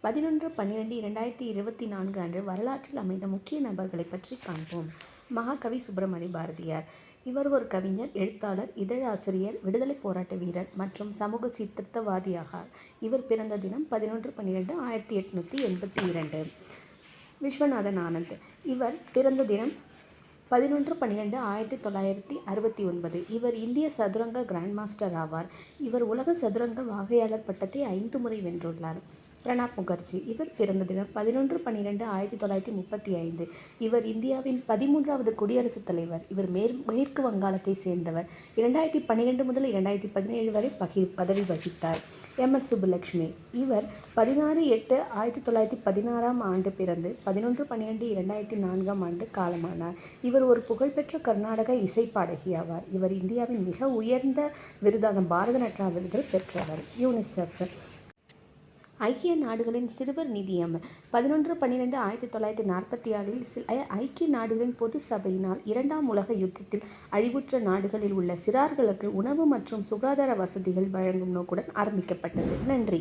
11/12/2024 அன்று வரலாற்றில் அமைந்த முக்கிய நபர்களைப் பற்றி காண்போம். மகாகவி சுப்பிரமணிய பாரதியார். இவர் ஒரு கவிஞர், எழுத்தாளர், இதழாசிரியர், விடுதலைப் போராட்ட வீரர் மற்றும் சமூக சீர்திருத்தவாதி ஆவார். இவர் பிறந்த தினம் 11/12/1882. விஸ்வநாதன் ஆனந்த். இவர் பிறந்த தினம் 11/12/1969. இவர் இந்திய சதுரங்க கிராண்ட் மாஸ்டர் ஆவார். இவர் உலக சதுரங்க வாகையாளர் பட்டத்தை 5 முறை வென்றுள்ளார். பிரணாப் முகர்ஜி. இவர் பிறந்த தினம் 11/12/1935. இவர் இந்தியாவின் 13வது குடியரசுத் தலைவர். இவர் மேற்கு வங்காளத்தை சேர்ந்தவர். 2012 முதல் 2017 வரை பதவி வகித்தார். எம்.எஸ். சுப்புலட்சுமி. இவர் 16/8/1916 ஆண்டு பிறந்து 11/12/2004 ஆண்டு காலமானார். இவர் ஒரு புகழ்பெற்ற கர்நாடக இசை பாடகி ஆவார். இவர் இந்தியாவின் மிக உயர்ந்த விருதான பாரத ரத்னா விருதை பெற்றவர். யூனிசெஃப். ஐக்கிய நாடுகளின் சிறுவர் நிதியம் 11/12/1946 ஐக்கிய நாடுகளின் பொது சபையினால் 2ஆம் உலக யுத்தத்தில் அழிவுற்ற நாடுகளில் உள்ள சிறார்களுக்கு உணவு மற்றும் சுகாதார வசதிகள் வழங்கும் நோக்குடன் ஆரம்பிக்கப்பட்டது. நன்றி.